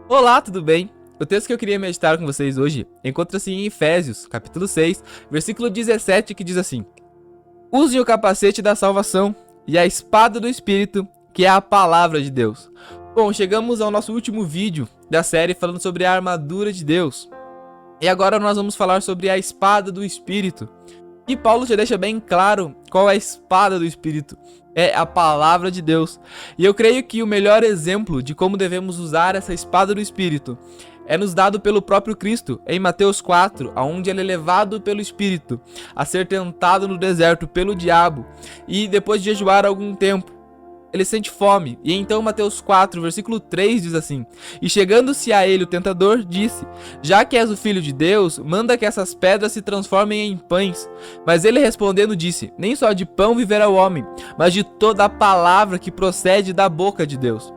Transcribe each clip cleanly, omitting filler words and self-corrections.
Olá, tudo bem? O texto que eu queria meditar com vocês hoje encontra-se em Efésios, capítulo 6, versículo 17, que diz assim: Usem o capacete da salvação e a espada do Espírito, que é a palavra de Deus. Bom, chegamos ao nosso último vídeo da série falando sobre a armadura de Deus. E agora nós vamos falar sobre a espada do Espírito. E Paulo já deixa bem claro qual é a espada do Espírito. É a palavra de Deus. E eu creio que o melhor exemplo de como devemos usar essa espada do Espírito é nos dado pelo próprio Cristo, em Mateus 4, onde ele é levado pelo Espírito a ser tentado no deserto pelo diabo. E depois de jejuar algum tempo, ele sente fome, e então Mateus 4, versículo 3 diz assim: E chegando-se a ele o tentador, disse: Já que és o filho de Deus, manda que essas pedras se transformem em pães. Mas ele respondendo disse: Nem só de pão viverá o homem, mas de toda a palavra que procede da boca de Deus.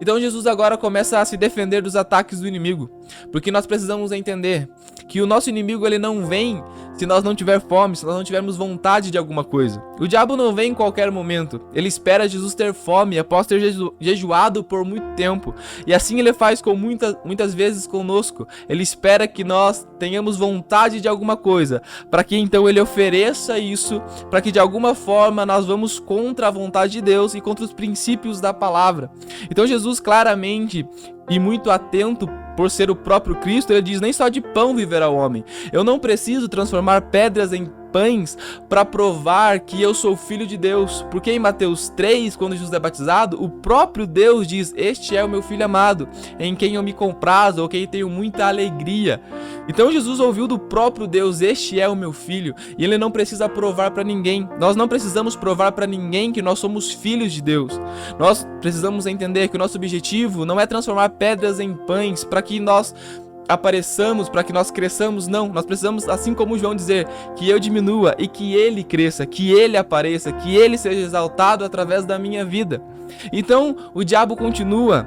Então Jesus agora começa a se defender dos ataques do inimigo, porque nós precisamos entender que o nosso inimigo ele não vem se nós não tiver fome, se nós não tivermos vontade de alguma coisa. O diabo não vem em qualquer momento, ele espera Jesus ter fome após ter jejuado por muito tempo, e assim ele faz com muitas vezes conosco. Ele espera que nós tenhamos vontade de alguma coisa, para que então ele ofereça isso, para que de alguma forma nós vamos contra a vontade de Deus e contra os princípios da palavra. Então Jesus claramente e muito atento por ser o próprio Cristo, ele diz: Nem só de pão viverá o homem. Eu não preciso transformar pedras em pães para provar que eu sou filho de Deus, porque em Mateus 3, quando Jesus é batizado, o próprio Deus diz: Este é o meu filho amado, em quem eu me comprazo, ou quem tenho muita alegria. Então Jesus ouviu do próprio Deus: Este é o meu filho, e ele não precisa provar para ninguém. Nós não precisamos provar para ninguém que nós somos filhos de Deus. Nós precisamos entender que o nosso objetivo não é transformar pedras em pães para que nós apareçamos, para que nós cresçamos. Não, nós precisamos, assim como João, dizer que eu diminua e que ele cresça, que ele apareça, que ele seja exaltado através da minha vida. Então o diabo continua.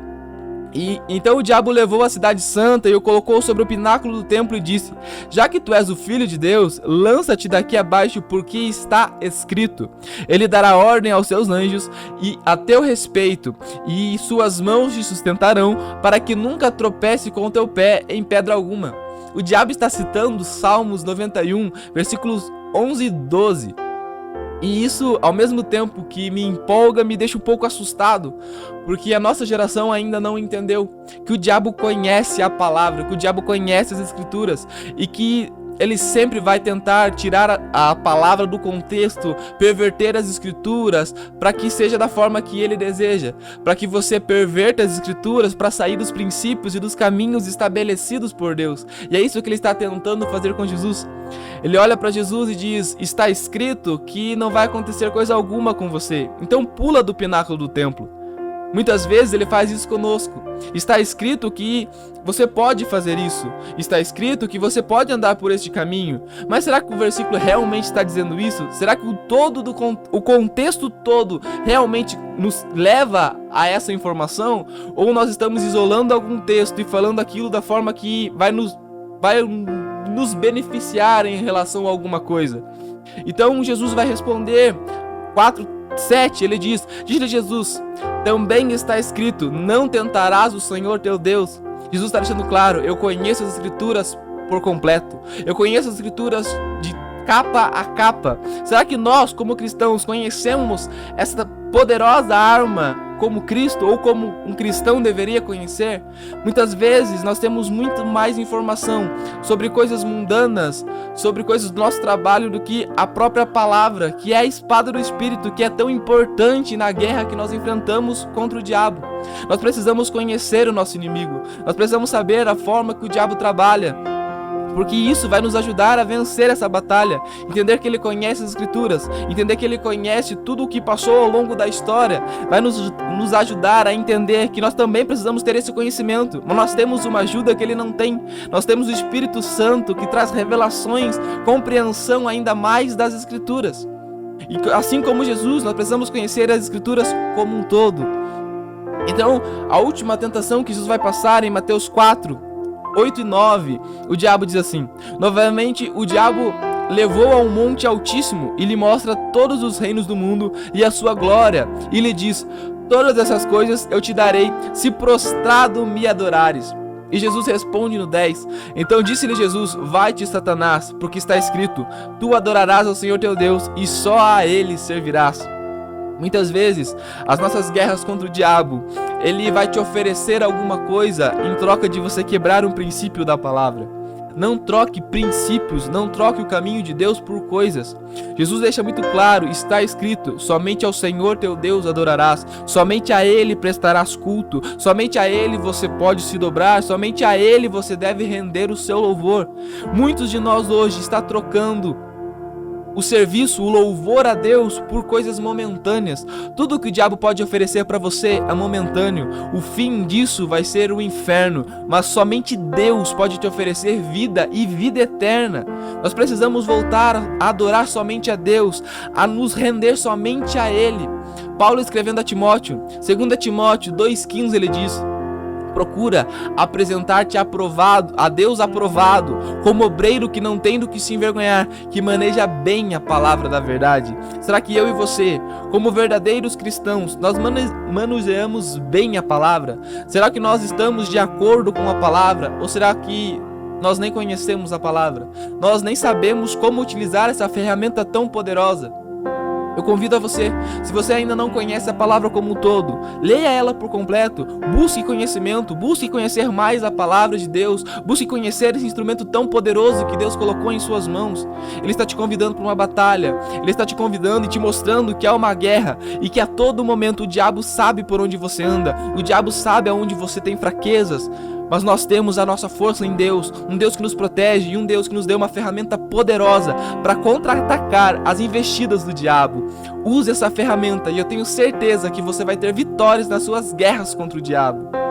Então o diabo levou a cidade santa e o colocou sobre o pináculo do templo e disse: Já que tu és o filho de Deus, lança-te daqui abaixo, porque está escrito: Ele dará ordem aos seus anjos e a teu respeito, e suas mãos te sustentarão, para que nunca tropece com o teu pé em pedra alguma. O diabo está citando Salmos 91, versículos 11 e 12. E isso, ao mesmo tempo que me empolga, me deixa um pouco assustado, porque a nossa geração ainda não entendeu que o diabo conhece a palavra, que o diabo conhece as escrituras, e que ele sempre vai tentar tirar a palavra do contexto, perverter as escrituras, para que seja da forma que ele deseja, para que você perverta as escrituras para sair dos princípios e dos caminhos estabelecidos por Deus. E é isso que ele está tentando fazer com Jesus. Ele olha para Jesus e diz: Está escrito que não vai acontecer coisa alguma com você, então pula do pináculo do templo. Muitas vezes ele faz isso conosco. Está escrito que você pode fazer isso. Está escrito que você pode andar por este caminho. Mas será que o versículo realmente está dizendo isso? Será que o contexto todo realmente nos leva a essa informação? Ou nós estamos isolando algum texto e falando aquilo da forma que vai nos beneficiar em relação a alguma coisa? Então Jesus vai responder 4:7, ele diz: Diz-lhe Jesus: Também está escrito: Não tentarás o Senhor teu Deus. Jesus está deixando claro: eu conheço as escrituras por completo. Eu conheço as escrituras de capa a capa. Será que nós, como cristãos, conhecemos essa poderosa arma como Cristo, ou como um cristão deveria conhecer? Muitas vezes nós temos muito mais informação sobre coisas mundanas, sobre coisas do nosso trabalho, do que a própria palavra, que é a espada do Espírito, que é tão importante na guerra que nós enfrentamos contra o diabo. Nós precisamos conhecer o nosso inimigo, nós precisamos saber a forma que o diabo trabalha, porque isso vai nos ajudar a vencer essa batalha. Entender que ele conhece as escrituras, entender que ele conhece tudo o que passou ao longo da história, vai nos ajudar a entender que nós também precisamos ter esse conhecimento, mas nós temos uma ajuda que ele não tem. Nós temos o Espírito Santo, que traz revelações, compreensão ainda mais das escrituras. E assim como Jesus, nós precisamos conhecer as escrituras como um todo. Então, a última tentação que Jesus vai passar em Mateus 4, 8 e 9, o diabo diz assim: Novamente o diabo levou a um monte altíssimo e lhe mostra todos os reinos do mundo e a sua glória, e lhe diz: Todas essas coisas eu te darei, se prostrado me adorares. E Jesus responde no 10, então disse-lhe Jesus, vai-te, Satanás, porque está escrito, tu adorarás ao Senhor teu Deus, e só a Ele servirás. Muitas vezes, as nossas guerras contra o diabo, ele vai te oferecer alguma coisa em troca de você quebrar um princípio da palavra. Não troque princípios, não troque o caminho de Deus por coisas. Jesus deixa muito claro, está escrito, somente ao Senhor teu Deus adorarás, somente a Ele prestarás culto, somente a Ele você pode se dobrar, somente a Ele você deve render o seu louvor. Muitos de nós hoje estão trocando o serviço, o louvor a Deus por coisas momentâneas. Tudo que o diabo pode oferecer para você é momentâneo. O fim disso vai ser o inferno, mas somente Deus pode te oferecer vida e vida eterna. Nós precisamos voltar a adorar somente a Deus, a nos render somente a Ele. Paulo escrevendo a Timóteo, 2 Timóteo 2,15, ele diz: procura apresentar-te aprovado, a Deus aprovado, como obreiro que não tem do que se envergonhar, que maneja bem a palavra da verdade. Será que eu e você, como verdadeiros cristãos, nós manuseamos bem a palavra? Será que nós estamos de acordo com a palavra? Ou será que nós nem conhecemos a palavra? Nós nem sabemos como utilizar essa ferramenta tão poderosa? Eu convido a você, se você ainda não conhece a palavra como um todo, leia ela por completo, busque conhecimento, busque conhecer mais a palavra de Deus, busque conhecer esse instrumento tão poderoso que Deus colocou em suas mãos. Ele está te convidando para uma batalha, Ele está te convidando e te mostrando que há uma guerra e que a todo momento o diabo sabe por onde você anda, o diabo sabe aonde você tem fraquezas. Mas nós temos a nossa força em Deus, um Deus que nos protege e um Deus que nos deu uma ferramenta poderosa para contra-atacar as investidas do diabo. Use essa ferramenta e eu tenho certeza que você vai ter vitórias nas suas guerras contra o diabo.